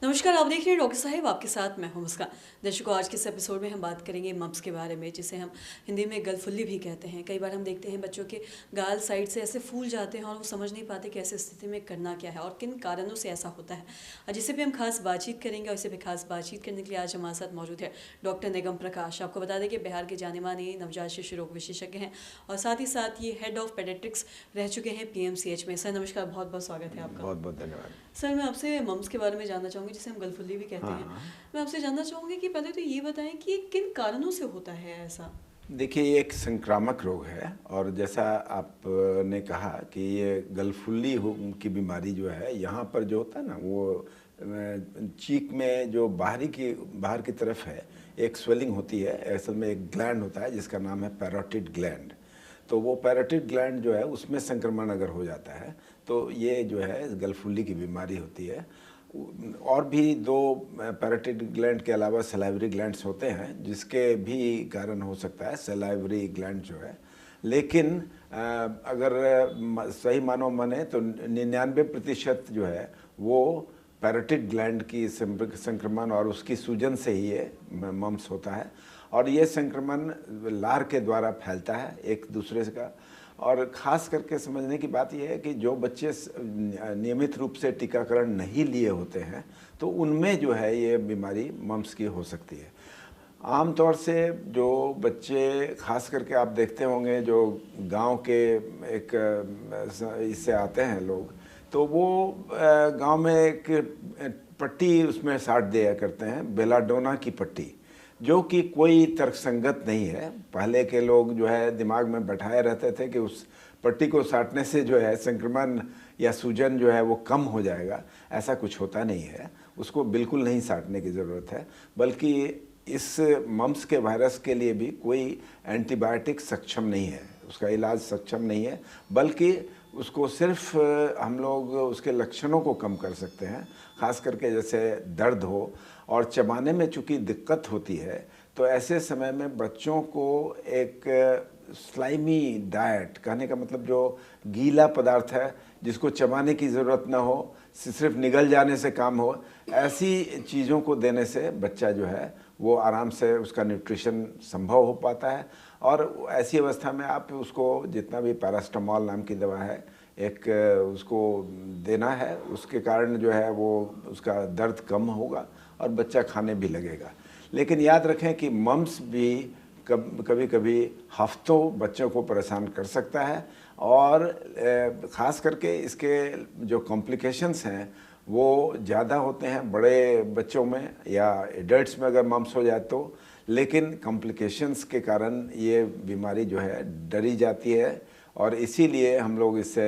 नमस्कार, आप देख रहे हैं डॉक्टर साहिब, आपके साथ मैं हूं मुस्कान। दर्शकों, आज के इस एपिसोड में हम बात करेंगे मम्स के बारे में, जिसे हम हिंदी में गलफुल्ली भी कहते हैं। कई बार हम देखते हैं बच्चों के गाल साइड से ऐसे फूल जाते हैं और वो समझ नहीं पाते कि ऐसी स्थिति में करना क्या है और किन कारणों से ऐसा होता है। जिससे भी हम खास बातचीत करेंगे और इसे भी खास बातचीत करने के लिए आज हमारे साथ मौजूद है डॉक्टर निगम प्रकाश। आपको बता दें कि बिहार के जाने माने नवजात शिशु रोग विशेषज्ञ हैं और साथ ही साथ ये हेड ऑफ पेडियाट्रिक्स रह चुके हैं PMCH में। सर नमस्कार, बहुत बहुत स्वागत है आपका। बहुत बहुत धन्यवाद। सर, मैं आपसे मम्स के बारे में जानना चाहूँगी, जिसे हम गलफुल्ली भी कहते हैं। हाँ, मैं आपसे जानना चाहूँगी कि पहले तो ये बताएं कि ये किन कारणों से होता है ऐसा। देखिए ये एक संक्रामक रोग है और जैसा आपने कहा कि ये गलफुल्ली की बीमारी जो है, यहाँ पर जो होता है ना वो चीक में जो बाहर की तरफ है एक स्वेलिंग होती है। असल में एक ग्लैंड होता है जिसका नाम है पैरोटिड ग्लैंड। तो वो पैरोटिड ग्लैंड जो है उसमें संक्रमण अगर हो जाता है तो ये जो है गलफुल्ली की बीमारी होती है। और भी दो पैरोटिड ग्लैंड के अलावा सलाइवरी ग्लैंड्स होते हैं जिसके भी कारण हो सकता है सलाइवरी ग्लैंड जो है। लेकिन अगर सही मानो माने तो 99% जो है वो पैरोटिड ग्लैंड की संक्रमण और उसकी सूजन से ही ये मम्स होता है। और ये संक्रमण लार के द्वारा फैलता है एक दूसरे का। और ख़ास करके समझने की बात यह है कि जो बच्चे नियमित रूप से टीकाकरण नहीं लिए होते हैं तो उनमें जो है ये बीमारी मम्स की हो सकती है। आमतौर से जो बच्चे ख़ास करके आप देखते होंगे जो गांव के एक इससे आते हैं लोग, तो वो गांव में एक पट्टी उसमें साट दिया करते हैं, बेलाडोना की पट्टी, जो कि कोई तर्कसंगत नहीं है। पहले के लोग जो है दिमाग में बैठाए रहते थे कि उस पट्टी को साटने से जो है संक्रमण या सूजन जो है वो कम हो जाएगा। ऐसा कुछ होता नहीं है, उसको बिल्कुल नहीं साटने की ज़रूरत है। बल्कि इस मम्स के वायरस के लिए भी कोई एंटीबायोटिक सक्षम नहीं है, उसका इलाज सक्षम नहीं है। बल्कि उसको सिर्फ हम लोग उसके लक्षणों को कम कर सकते हैं। ख़ास करके जैसे दर्द हो और चबाने में चूँकि दिक्कत होती है तो ऐसे समय में बच्चों को एक स्लाइमी डाइट, कहने का मतलब जो गीला पदार्थ है जिसको चबाने की ज़रूरत ना हो, सिर्फ निगल जाने से काम हो, ऐसी चीज़ों को देने से बच्चा जो है वो आराम से उसका न्यूट्रिशन संभव हो पाता है। और ऐसी अवस्था में आप उसको जितना भी पैरास्टामॉल नाम की दवा है एक उसको देना है, उसके कारण जो है वो उसका दर्द कम होगा और बच्चा खाने भी लगेगा। लेकिन याद रखें कि मम्स भी कभी कभी हफ्तों बच्चों को परेशान कर सकता है। और ख़ास करके इसके जो कॉम्प्लिकेशंस हैं वो ज़्यादा होते हैं बड़े बच्चों में या एडल्ट्स में अगर मम्स हो जाए तो। लेकिन कॉम्प्लिकेशंस के कारण ये बीमारी जो है डरी जाती है और इसीलिए हम लोग इससे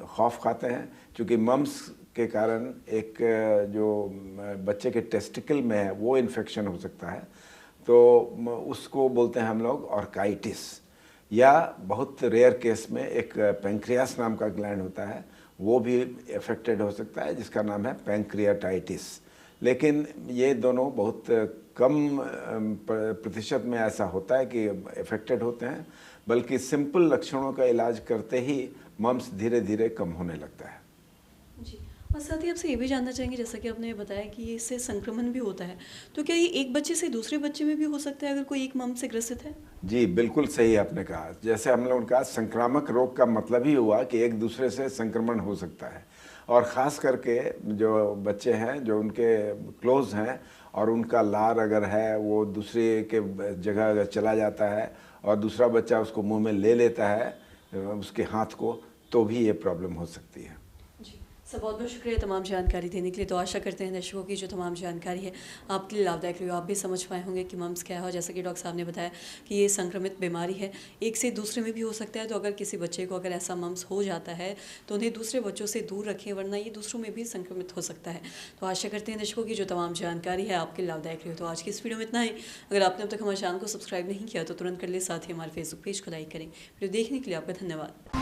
खौफ खाते हैं, क्योंकि मम्स के कारण एक जो बच्चे के टेस्टिकल में है वो इन्फेक्शन हो सकता है। तो उसको बोलते हैं हम लोग ऑर्काइटिस, या बहुत रेयर केस में एक पेंक्रियास नाम का ग्लैंड होता है वो भी अफेक्टेड हो सकता है जिसका नाम है पेंक्रियाटाइटिस। लेकिन ये दोनों बहुत कम प्रतिशत में ऐसा होता है कि अफेक्टेड होते हैं, बल्कि सिंपल लक्षणों का इलाज करते ही मम्स धीरे धीरे कम होने लगता है। जी, और साथ ही आपसे ये भी जानना चाहेंगे, जैसा कि आपने बताया कि ये इससे संक्रमण भी होता है, तो क्या ये एक बच्चे से दूसरे बच्चे में भी हो सकता है अगर कोई एक मम्स से ग्रसित है? जी बिल्कुल सही आपने कहा। जैसे हम लोगों ने कहा संक्रामक रोग का मतलब ही हुआ कि एक दूसरे से संक्रमण हो सकता है। और ख़ास करके जो बच्चे हैं जो उनके क्लोज हैं और उनका लार अगर है वो दूसरे के जगह अगर चला जाता है और दूसरा बच्चा उसको मुंह में ले लेता है उसके हाथ को, तो भी ये प्रॉब्लम हो सकती है। जी सर, बहुत बहुत शुक्रिया तमाम जानकारी देने के लिए। तो आशा करते हैं दर्शकों की जो तमाम जानकारी है आपके लिए लाभदायक रही हो, आप भी समझ पाए होंगे कि मम्स क्या है। और जैसा कि डॉक्टर साहब ने बताया कि ये संक्रमित बीमारी है, एक से दूसरे में भी हो सकता है। तो अगर किसी बच्चे को अगर ऐसा मम्स हो जाता है तो उन्हें दूसरे बच्चों से दूर रखें, वरना ये दूसरों में भी संक्रमित हो सकता है। तो आशा करते हैं दर्शकों की जो तमाम जानकारी है आपके लिए लाभदायक रही हो। तो आज की इस वीडियो में इतना ही। अगर आपने अब तक हमारे चैनल को सब्सक्राइब नहीं किया तो तुरंत कर ले, साथ ही हमारे फेसबुक पेज को लाइक करें। वीडियो देखने के लिए आपका धन्यवाद।